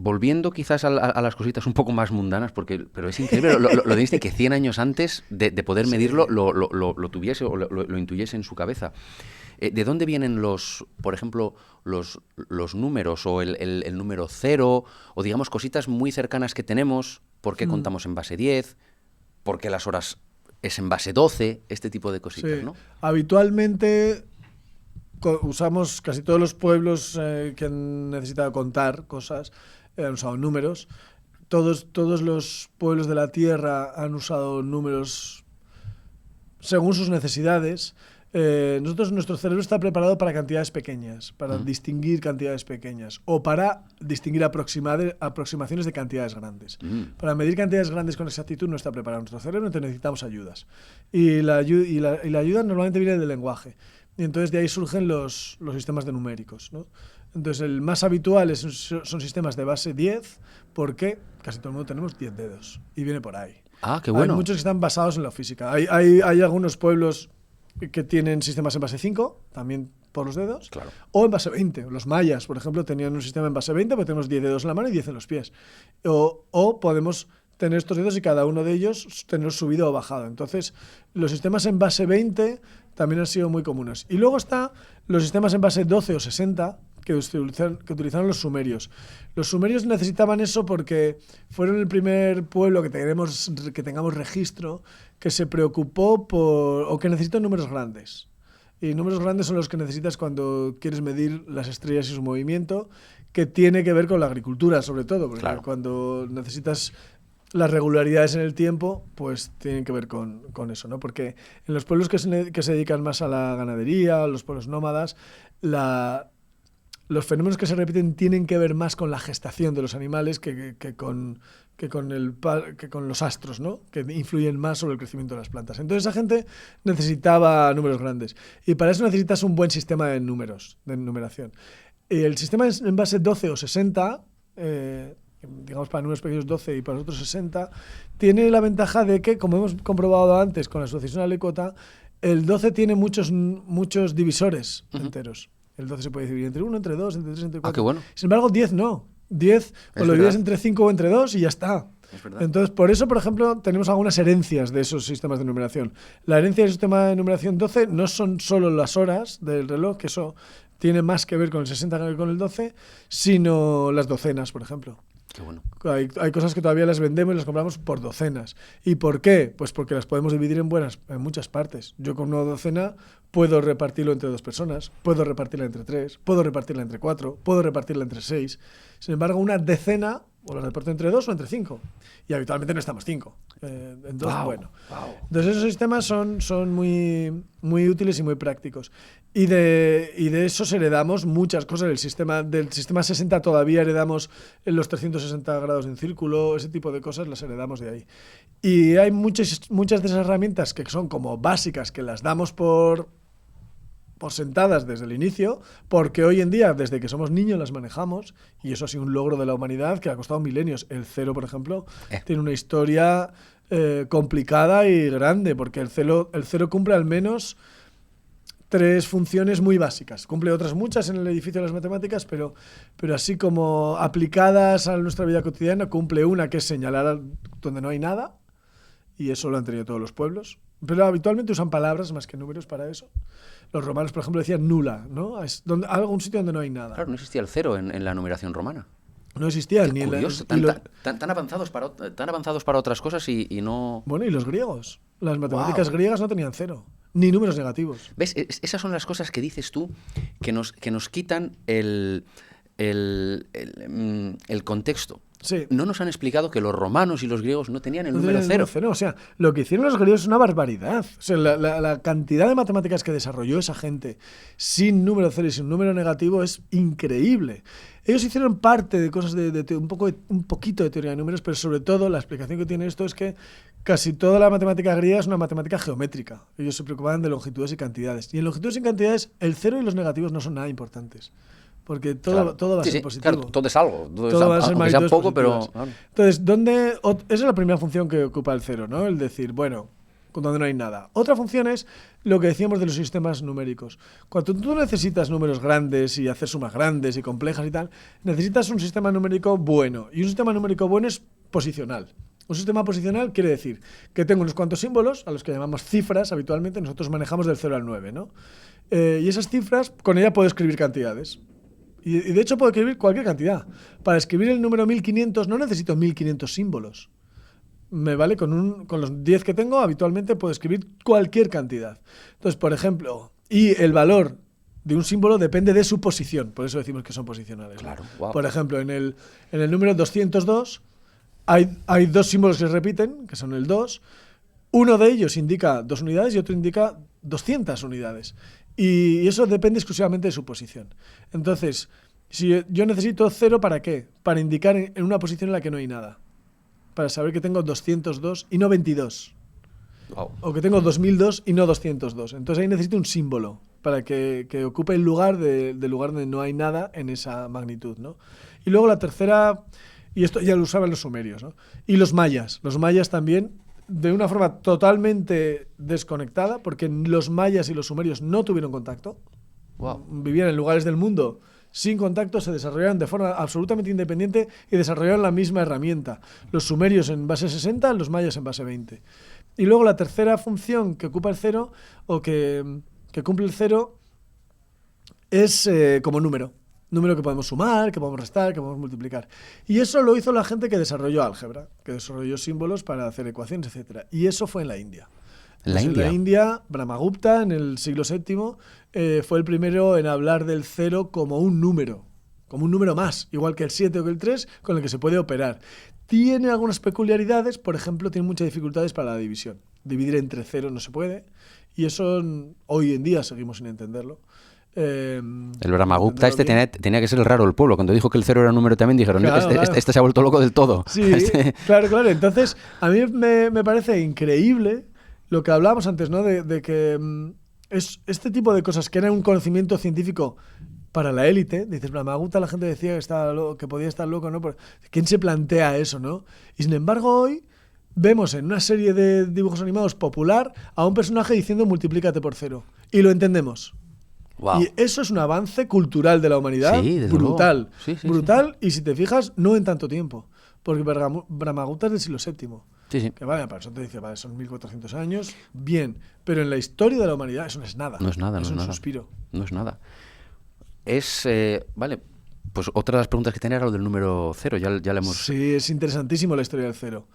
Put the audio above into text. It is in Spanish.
volviendo quizás a las cositas un poco más mundanas, pero es increíble lo de Einstein, que 100 años antes de poder medirlo lo tuviese o lo intuyese en su cabeza. ¿De dónde vienen por ejemplo, los números o el número 0 o digamos cositas muy cercanas que tenemos? ¿Por qué contamos en base 10? ¿Por qué las horas es en base 12? Este tipo de cositas, Sí. ¿no? Habitualmente usamos, casi todos los pueblos que han necesitado contar cosas, han usado números. Todos los pueblos de la Tierra han usado números según sus necesidades. Nuestro cerebro está preparado para cantidades pequeñas, para distinguir cantidades pequeñas o para distinguir aproximaciones de cantidades grandes. Para medir cantidades grandes con exactitud no está preparado nuestro cerebro, entonces necesitamos ayudas. Y la ayuda normalmente viene del lenguaje. Y entonces de ahí surgen los sistemas de numéricos, ¿no? Entonces el más habitual son sistemas de base 10, porque casi todo el mundo tenemos 10 dedos y viene por ahí. Ah, qué bueno. Hay muchos que están basados en la física. Hay algunos pueblos que tienen sistemas en base 5, también por los dedos, Claro. o en base 20. Los mayas, por ejemplo, tenían un sistema en base 20, pero tenemos 10 dedos en la mano y 10 en los pies. O podemos tener estos dedos y cada uno de ellos tener subido o bajado. Entonces, los sistemas en base 20 también han sido muy comunes. Y luego están los sistemas en base 12 o 60, que utilizaron los sumerios. Los sumerios necesitaban eso porque fueron el primer pueblo que tengamos registro que se preocupó o que necesitó números grandes. Y números grandes son los que necesitas cuando quieres medir las estrellas y su movimiento, que tiene que ver con la agricultura, sobre todo, porque Claro. cuando necesitas las regularidades en el tiempo, pues tienen que ver con eso, ¿no? Porque en los pueblos que se dedican más a la ganadería, los pueblos nómadas, los fenómenos que se repiten tienen que ver más con la gestación de los animales que con los astros, ¿no? Que influyen más sobre el crecimiento de las plantas. Entonces esa gente necesitaba números grandes. Y para eso necesitas un buen sistema de números, de numeración. El sistema en base 12 o 60, digamos para números pequeños 12 y para los otros 60, tiene la ventaja de que, como hemos comprobado antes con la asociación alícuota, el 12 tiene muchos divisores enteros. El 12 se puede dividir entre 1, entre 2, entre 3, entre 4. Ah, qué bueno. Sin embargo, 10 no. 10 o lo divides entre 5 o entre 2 y ya está. Es verdad. Entonces, por eso, por ejemplo, tenemos algunas herencias de esos sistemas de numeración. La herencia del sistema de numeración 12 no son solo las horas del reloj, que eso tiene más que ver con el 60 que con el 12, sino las docenas, por ejemplo. Qué bueno. Hay cosas que todavía las vendemos y las compramos por docenas. ¿Y por qué? Pues porque las podemos dividir en muchas partes. Yo con una docena puedo repartirlo entre 2 personas, puedo repartirla entre 3, puedo repartirla entre 4, puedo repartirla entre 6. Sin embargo, una decena o la reparto entre 2 o entre 5. Y habitualmente no estamos 5. Entonces, Wow. Entonces esos sistemas son muy, muy útiles y muy prácticos. Y de esos heredamos muchas cosas. Del sistema 60 todavía heredamos los 360 grados en círculo, ese tipo de cosas las heredamos de ahí. Y hay muchas de esas herramientas que son como básicas, que las damos por sentadas desde el inicio, porque hoy en día, desde que somos niños, las manejamos, y eso ha sido un logro de la humanidad que ha costado milenios. El cero, por ejemplo, tiene una historia complicada y grande, porque el cero cumple al menos 3 funciones muy básicas. Cumple otras muchas en el edificio de las matemáticas, pero así como aplicadas a nuestra vida cotidiana, cumple una, que es señalar donde no hay nada, y eso lo han tenido todos los pueblos. Pero habitualmente usan palabras más que números para eso. Los romanos, por ejemplo, decían nula, ¿no? Es algún sitio donde no hay nada. Claro, no existía el cero en la numeración romana. No existía Qué ni curioso, tan avanzados para otras cosas y no... Bueno, y los griegos. Las matemáticas griegas no tenían cero, ni números negativos. ¿Ves? Esas son las cosas que dices tú que nos quitan el contexto. Sí. No nos han explicado que los romanos y los griegos no tenían el número cero. O sea, lo que hicieron los griegos es una barbaridad. O sea, la cantidad de matemáticas que desarrolló esa gente sin número cero y sin número negativo es increíble. Ellos hicieron parte de cosas un poquito de teoría de números, pero sobre todo la explicación que tiene esto es que casi toda la matemática griega es una matemática geométrica. Ellos se preocupaban de longitudes y cantidades. Y en longitudes y cantidades el cero y los negativos no son nada importantes. Porque todo va a ser positivo. Claro, todo es algo. Todo va a ser aunque sea poco, pero... Entonces, esa es la primera función que ocupa el cero, ¿no? El decir, bueno, donde no hay nada. Otra función es lo que decíamos de los sistemas numéricos. Cuando tú necesitas números grandes y hacer sumas grandes y complejas y tal, necesitas un sistema numérico bueno. Y un sistema numérico bueno es posicional. Un sistema posicional quiere decir que tengo unos cuantos símbolos, a los que llamamos cifras habitualmente, nosotros manejamos del 0 al 9, ¿no? Y esas cifras, con ella puedo escribir cantidades. Y de hecho puedo escribir cualquier cantidad. Para escribir el número 1500 no necesito 1500 símbolos. Me vale con los 10 que tengo, habitualmente puedo escribir cualquier cantidad. Entonces, por ejemplo, y el valor de un símbolo depende de su posición, por eso decimos que son posicionales. Claro, wow. Por ejemplo, en el número 202 hay dos símbolos que se repiten, que son el 2. Uno de ellos indica 2 unidades y otro indica 200 unidades. Y eso depende exclusivamente de su posición. Entonces, si yo necesito 0, ¿para qué? Para indicar en una posición en la que no hay nada. Para saber que tengo 202 y no 22. Wow. O que tengo 2002 y no 202. Entonces ahí necesito un símbolo para que ocupe el lugar del lugar donde no hay nada en esa magnitud, ¿no? Y luego la tercera, y esto ya lo usaban los sumerios, ¿no? Y los mayas. Los mayas también, de una forma totalmente desconectada, porque los mayas y los sumerios no tuvieron contacto. Wow. Vivían en lugares del mundo sin contacto, se desarrollaron de forma absolutamente independiente y desarrollaron la misma herramienta. Los sumerios en base 60, los mayas en base 20. Y luego la tercera función que ocupa el 0, o que cumple el 0, es como número. Número que podemos sumar, que podemos restar, que podemos multiplicar. Y eso lo hizo la gente que desarrolló álgebra, que desarrolló símbolos para hacer ecuaciones, etc. Y eso fue en la India. ¿En la India? En la India, Brahmagupta, en el siglo VII, fue el primero en hablar del 0 como un número más, igual que el 7 o que el 3, con el que se puede operar. Tiene algunas peculiaridades, por ejemplo, tiene muchas dificultades para la división. Dividir entre 0 no se puede, y eso hoy en día seguimos sin entenderlo. El Brahmagupta tenía que ser el raro del pueblo. Cuando dijo que el 0 era un número también dijeron, claro, claro. Este se ha vuelto loco del todo. Sí, claro. Entonces, a mí me parece increíble lo que hablábamos antes, ¿no? De que es este tipo de cosas que eran un conocimiento científico para la élite. Dices, Brahmagupta, la gente decía que podía estar loco, ¿no? Pero ¿quién se plantea eso, no? Y sin embargo, hoy vemos en una serie de dibujos animados popular a un personaje diciendo multiplícate por 0. Y lo entendemos. Wow. Y eso es un avance cultural de la humanidad brutal. Sí, brutal, y si te fijas, no en tanto tiempo. Porque Brahmagupta es del siglo VII. Sí. Que vale, para eso te dice, vale, son 1400 años, bien. Pero en la historia de la humanidad eso no es nada. No es nada, es un suspiro. No es nada. Vale, pues otra de las preguntas que tenía era lo del número 0, ya le hemos... Sí, es interesantísimo la historia del 0.